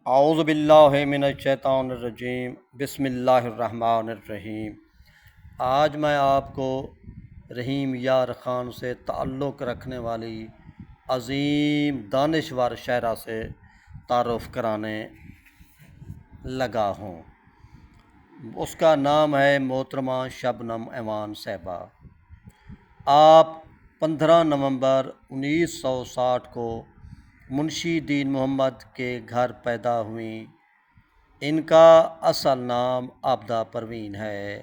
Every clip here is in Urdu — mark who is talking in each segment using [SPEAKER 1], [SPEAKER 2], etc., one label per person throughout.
[SPEAKER 1] اعوذ باللہ من الشیطان الرجیم بسم اللہ الرحمن الرحیم۔ آج میں آپ کو رحیم یار خان سے تعلق رکھنے والی عظیم دانشور شاعرہ سے تعارف کرانے لگا ہوں۔ اس کا نام ہے محترمہ شبنم ایوان صاحبہ۔ آپ 15 نومبر 1960 کو منشی دین محمد کے گھر پیدا ہوئیں۔ ان کا اصل نام عابدہ پروین ہے،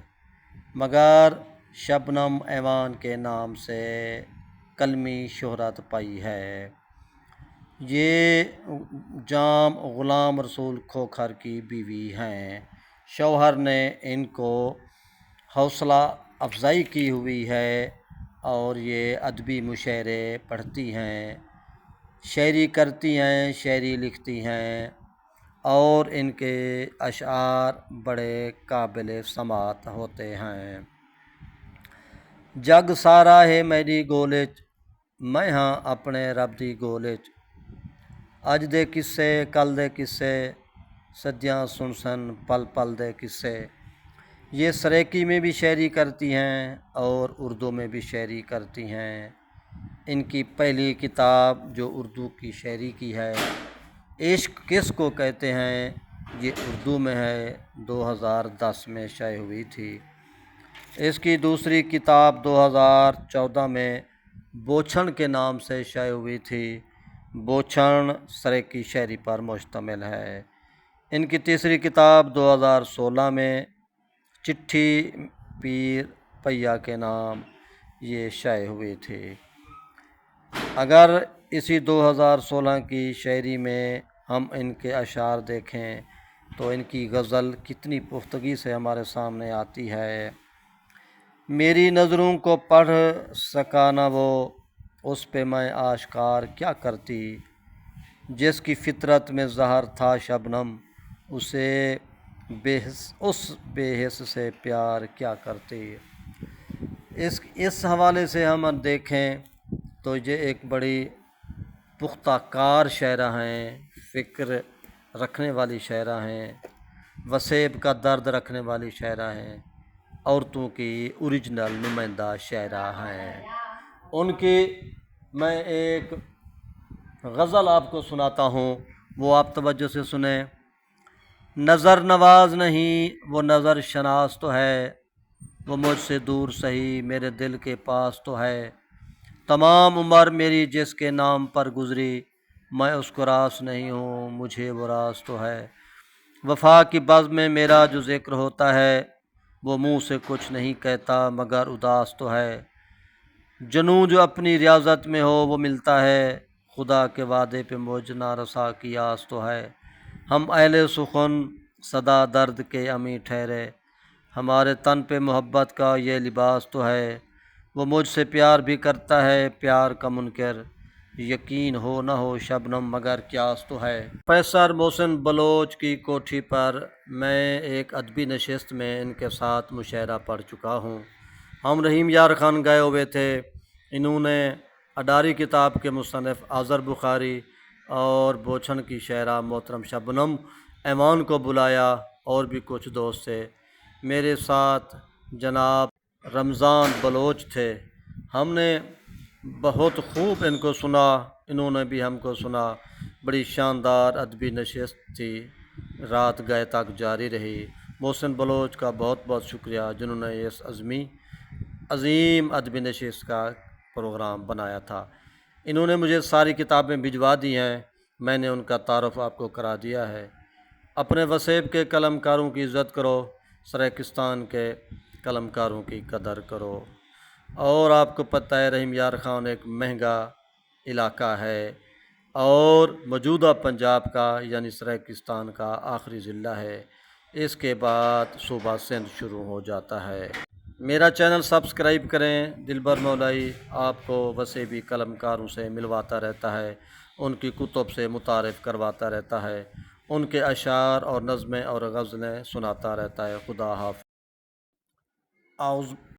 [SPEAKER 1] مگر شبنم ایوان کے نام سے کلمی شہرت پائی ہے۔ یہ جام غلام رسول کھوکھر کی بیوی ہیں۔ شوہر نے ان کو حوصلہ افزائی کی ہوئی ہے اور یہ ادبی مشاعرے پڑھتی ہیں، شاعری کرتی ہیں، شاعری لکھتی ہیں اور ان کے اشعار بڑے قابل سماعت ہوتے ہیں۔ جگ سارا ہے میری گولچ، میں ہاں اپنے رب دی گولچ، اج دے قصے کل دے قصے، صدیاں سن سن پل پل دے قصے۔ یہ سریکی میں بھی شاعری کرتی ہیں اور اردو میں بھی شاعری کرتی ہیں۔ ان کی پہلی کتاب جو اردو کی شاعری کی ہے، عشق کس کو کہتے ہیں، یہ اردو میں ہے، 2010 میں شائع ہوئی تھی۔ اس کی دوسری کتاب 2014 میں بوچھن کے نام سے شائع ہوئی تھی۔ بوچھن سریکی شاعری پر مشتمل ہے۔ ان کی تیسری کتاب 2016 میں چٹھی پیر پیا کے نام یہ شائع ہوئی تھی۔ اگر اسی 2016 کی شاعری میں ہم ان کے اشعار دیکھیں تو ان کی غزل کتنی پختگی سے ہمارے سامنے آتی ہے۔ میری نظروں کو پڑھ سکا نہ وہ، اس پہ میں آشکار کیا کرتی، جس کی فطرت میں زہر تھا شبنم، اس بے حس سے پیار کیا کرتی۔ اس حوالے سے ہم دیکھیں تو یہ ایک بڑی پختہ کار شاعرہ ہیں، فکر رکھنے والی شاعرہ ہیں، وسیب کا درد رکھنے والی شاعرہ ہیں، عورتوں کی اوریجنل نمائندہ شاعرہ ہیں۔ ان کی میں ایک غزل آپ کو سناتا ہوں، وہ آپ توجہ سے سنیں۔ نظر نواز نہیں وہ نظر شناس تو ہے، وہ مجھ سے دور سہی میرے دل کے پاس تو ہے۔ تمام عمر میری جس کے نام پر گزری، میں اس کو راس نہیں ہوں مجھے وہ راس تو ہے۔ وفا کی بزم میں میرا جو ذکر ہوتا ہے، وہ منہ سے کچھ نہیں کہتا مگر اداس تو ہے۔ جنوں جو اپنی ریاضت میں ہو وہ ملتا ہے، خدا کے وعدے پہ مجھ نارسا کی آس تو ہے۔ ہم اہل سخن صدا درد کے امی ٹھہرے، ہمارے تن پہ محبت کا یہ لباس تو ہے۔ وہ مجھ سے پیار بھی کرتا ہے پیار کا منکر، یقین ہو نہ ہو شبنم مگر قیاس تو ہے۔ پروفیسر محسن بلوچ کی کوٹھی پر میں ایک ادبی نشست میں ان کے ساتھ مشاعرہ پڑھ چکا ہوں۔ ہم رحیم یار خان گئے ہوئے تھے، انہوں نے اڈاری کتاب کے مصنف آذر بخاری اور بوچھن کی شاعرہ محترم شبنم ایوان کو بلایا اور بھی کچھ دوست تھے۔ میرے ساتھ جناب رمضان بلوچ تھے۔ ہم نے بہت خوب ان کو سنا، انہوں نے بھی ہم کو سنا۔ بڑی شاندار ادبی نشست تھی، رات گئے تک جاری رہی۔ محسن بلوچ کا بہت بہت شکریہ جنہوں نے اس عظیم ادبی نشست کا پروگرام بنایا تھا۔ انہوں نے مجھے ساری کتابیں بھجوا دی ہیں، میں نے ان کا تعارف آپ کو کرا دیا ہے۔ اپنے وسیب کے قلم کاروں کی عزت کرو، سریکستان کے قلم کاروں کی قدر کرو۔ اور آپ کو پتہ ہے رحیم یار خان ایک مہنگا علاقہ ہے اور موجودہ پنجاب کا یعنی سریکستان کا آخری ضلع ہے، اس کے بعد صوبہ سندھ شروع ہو جاتا ہے۔ میرا چینل سبسکرائب کریں۔ دلبر مولائی آپ کو وسیبی قلم کاروں سے ملواتا رہتا ہے، ان کی کتب سے متعارف کرواتا رہتا ہے، ان کے اشعار اور نظمیں اور غزلیں سناتا رہتا ہے۔ خدا حافظ۔